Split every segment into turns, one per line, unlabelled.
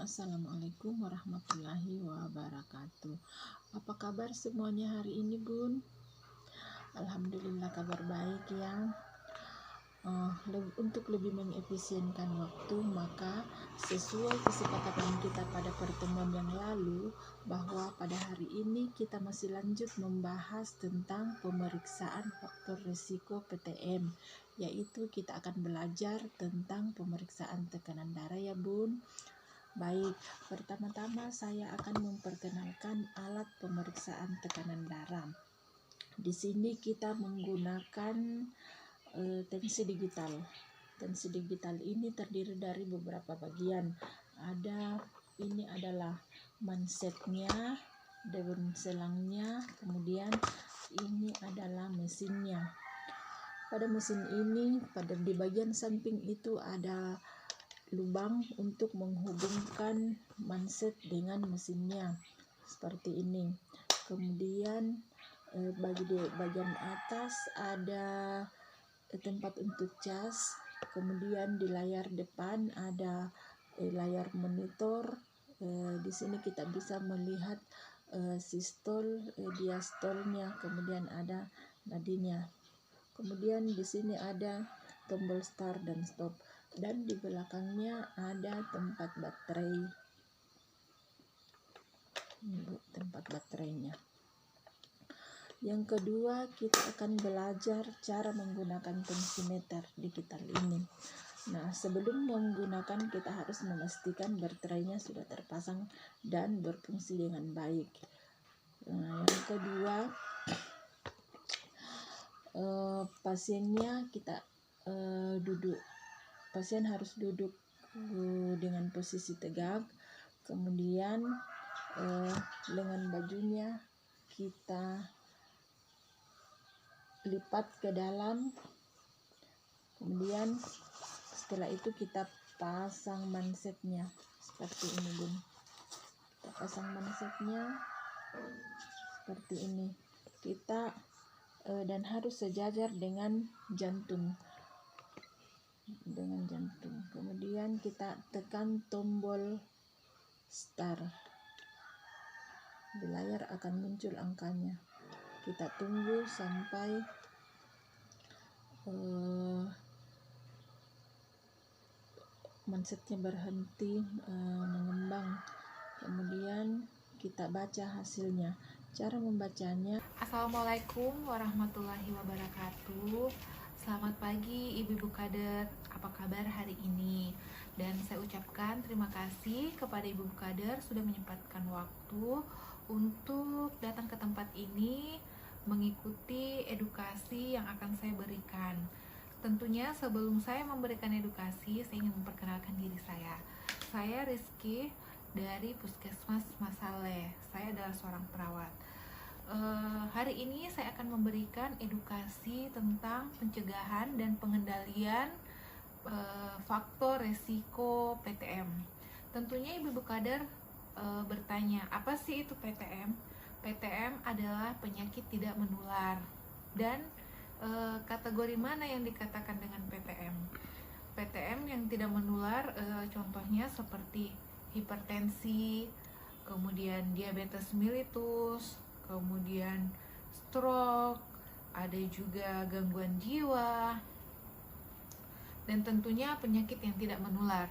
Assalamualaikum warahmatullahi wabarakatuh. Apa kabar semuanya hari ini, Bun? Alhamdulillah kabar baik ya. Untuk lebih mengefisienkan waktu, maka sesuai kesepakatan kita pada pertemuan yang lalu, bahwa pada hari ini kita masih lanjut membahas tentang pemeriksaan faktor risiko PTM, yaitu kita akan belajar tentang pemeriksaan tekanan darah ya, Bun. Baik, pertama-tama saya akan memperkenalkan alat pemeriksaan tekanan darah. Di sini kita menggunakan tensi digital. Tensi digital ini terdiri dari beberapa bagian. Ini adalah mansetnya, daun selangnya, kemudian ini adalah mesinnya. Pada mesin ini, di bagian samping itu ada lubang untuk menghubungkan manset dengan mesinnya seperti ini. Kemudian di bagian atas ada tempat untuk cas. Kemudian di layar depan ada layar monitor. Di sini kita bisa melihat sistol, diastolnya, kemudian ada nadinya. Kemudian di sini ada tombol start dan stop, dan di belakangnya ada tempat baterainya. Yang kedua, kita akan belajar cara menggunakan tensimeter digital ini. Nah, sebelum menggunakan, kita harus memastikan baterainya sudah terpasang dan berfungsi dengan baik. Nah, yang kedua, pasien harus duduk dengan posisi tegak. Kemudian lengan bajunya kita lipat ke dalam. Kemudian setelah itu kita pasang mansetnya seperti ini, Bun. Kita pasang mansetnya seperti ini. Dan harus sejajar dengan jantung. Kemudian kita tekan tombol start. Di layar akan muncul angkanya. Kita tunggu sampai mansetnya berhenti mengembang. Kemudian kita baca hasilnya. Cara membacanya.
Assalamualaikum warahmatullahi wabarakatuh. Selamat pagi ibu-ibu kader. Apa kabar hari ini? Dan saya ucapkan terima kasih kepada ibu-ibu kader sudah menyempatkan waktu untuk datang ke tempat ini mengikuti edukasi yang akan saya berikan. Tentunya sebelum saya memberikan edukasi, saya ingin memperkenalkan diri saya. Saya Rizky dari Puskesmas Masale. Saya adalah seorang perawat. Hari ini saya akan memberikan edukasi tentang pencegahan dan pengendalian faktor resiko PTM. Tentunya ibu-ibu kader bertanya, apa sih itu PTM? PTM adalah penyakit tidak menular. Dan kategori mana yang dikatakan dengan PTM? PTM yang tidak menular contohnya seperti hipertensi, kemudian diabetes mellitus, kemudian stroke, ada juga gangguan jiwa, dan tentunya penyakit yang tidak menular.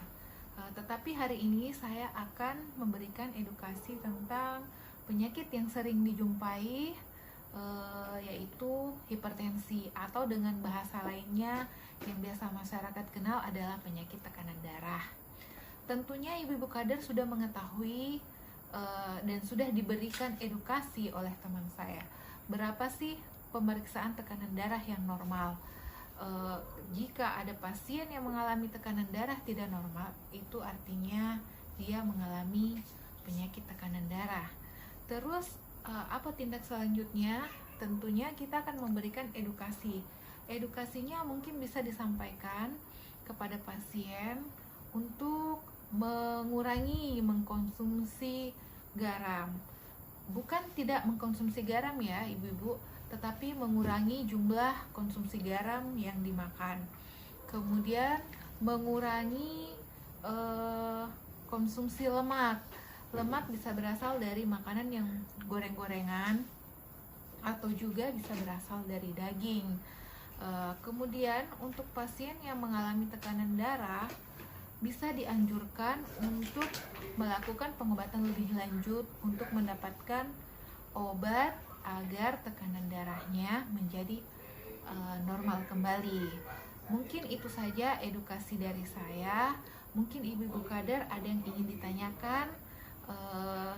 Tetapi hari ini saya akan memberikan edukasi tentang penyakit yang sering dijumpai, yaitu hipertensi, atau dengan bahasa lainnya yang biasa masyarakat kenal adalah penyakit tekanan darah. Tentunya ibu-ibu kader sudah mengetahui dan sudah diberikan edukasi oleh teman saya. Berapa sih pemeriksaan tekanan darah yang normal? Jika ada pasien yang mengalami tekanan darah tidak normal, itu artinya dia mengalami penyakit tekanan darah. Terus apa tindak selanjutnya? Tentunya kita akan memberikan edukasi. Edukasinya mungkin bisa disampaikan kepada pasien untuk mengurangi mengkonsumsi garam. Bukan tidak mengkonsumsi garam ya ibu-ibu, tetapi mengurangi jumlah konsumsi garam yang dimakan. Kemudian mengurangi konsumsi lemak. Lemak bisa berasal dari makanan yang goreng-gorengan atau juga bisa berasal dari daging. Kemudian untuk pasien yang mengalami tekanan darah bisa dianjurkan untuk melakukan pengobatan lebih lanjut untuk mendapatkan obat agar tekanan darahnya menjadi normal kembali. Mungkin itu saja edukasi dari saya. Mungkin ibu-ibu kader ada yang ingin ditanyakan.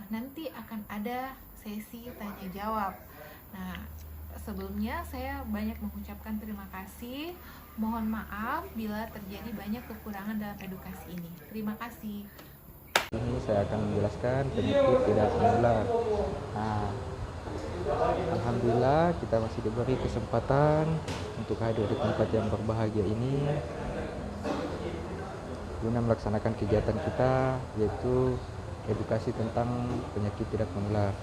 Nanti akan ada sesi tanya jawab. Nah, sebelumnya saya banyak mengucapkan terima kasih. Mohon maaf bila terjadi banyak kekurangan dalam edukasi ini. Terima kasih.
Ini saya akan menjelaskan penyakit tidak menular. Nah, alhamdulillah kita masih diberi kesempatan untuk hadir di tempat yang berbahagia ini guna melaksanakan kegiatan kita, yaitu edukasi tentang penyakit tidak menular.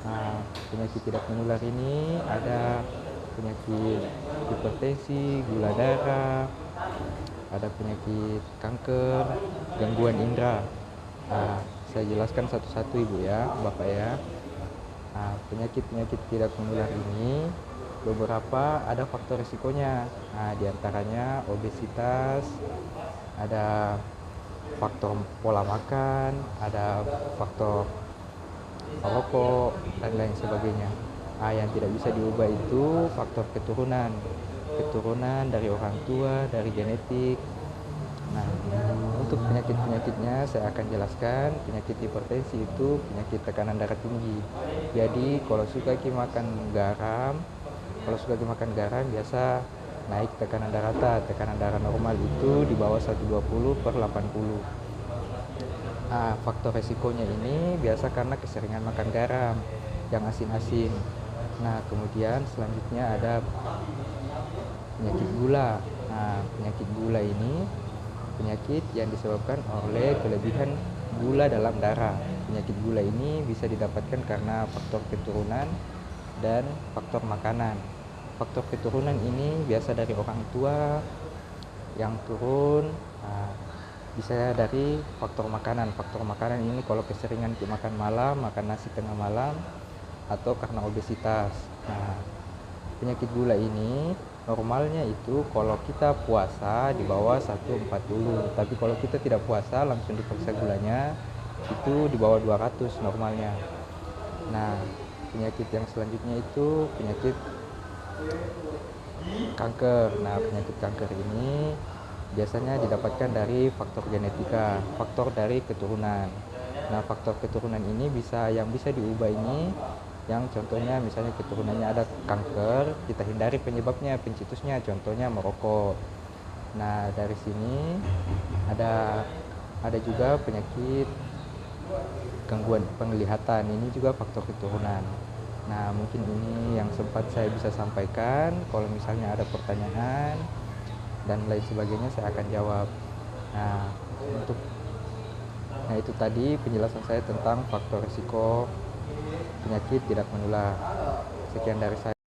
Nah, penyakit tidak menular ini ada penyakit hipertensi, gula darah, ada penyakit kanker, gangguan indera. Nah, saya jelaskan satu-satu ibu ya, bapak ya. Nah, penyakit-penyakit tidak menular ini beberapa ada faktor risikonya. Nah, diantaranya obesitas, ada faktor pola makan, ada faktor rokok dan lain sebagainya. Yang tidak bisa diubah itu faktor keturunan dari orang tua, dari genetik. Nah, untuk penyakit-penyakitnya saya akan jelaskan. Penyakit hipertensi itu penyakit tekanan darah tinggi. Jadi kalau suka makan garam, biasa naik tekanan darah. Tekanan darah normal itu di bawah 120/80. Faktor resikonya ini biasa karena keseringan makan garam yang asin-asin. Nah, kemudian selanjutnya ada penyakit gula. Nah, penyakit gula ini penyakit yang disebabkan oleh kelebihan gula dalam darah. Penyakit gula ini bisa didapatkan karena faktor keturunan dan faktor makanan. Faktor keturunan ini biasa dari orang tua yang turun, bisa dari faktor makanan. Faktor makanan ini kalau keseringan makan malam, makan nasi tengah malam, atau karena obesitas. Nah, penyakit gula ini normalnya itu kalau kita puasa di bawah 140, tapi kalau kita tidak puasa langsung diperiksa gulanya itu di bawah 200 normalnya. Nah, penyakit yang selanjutnya itu penyakit kanker. Nah, penyakit kanker ini biasanya didapatkan dari faktor genetika, faktor dari keturunan. Nah, faktor keturunan ini yang bisa diubah ini, yang contohnya misalnya keturunannya ada kanker, kita hindari penyebabnya, pencetusnya, contohnya merokok. Nah, dari sini ada juga penyakit gangguan penglihatan, ini juga faktor keturunan. Nah, mungkin ini yang sempat saya bisa sampaikan. Kalau misalnya ada pertanyaan dan lain sebagainya saya akan jawab. Nah, itu tadi penjelasan saya tentang faktor risiko penyakit tidak menular. Sekian dari saya.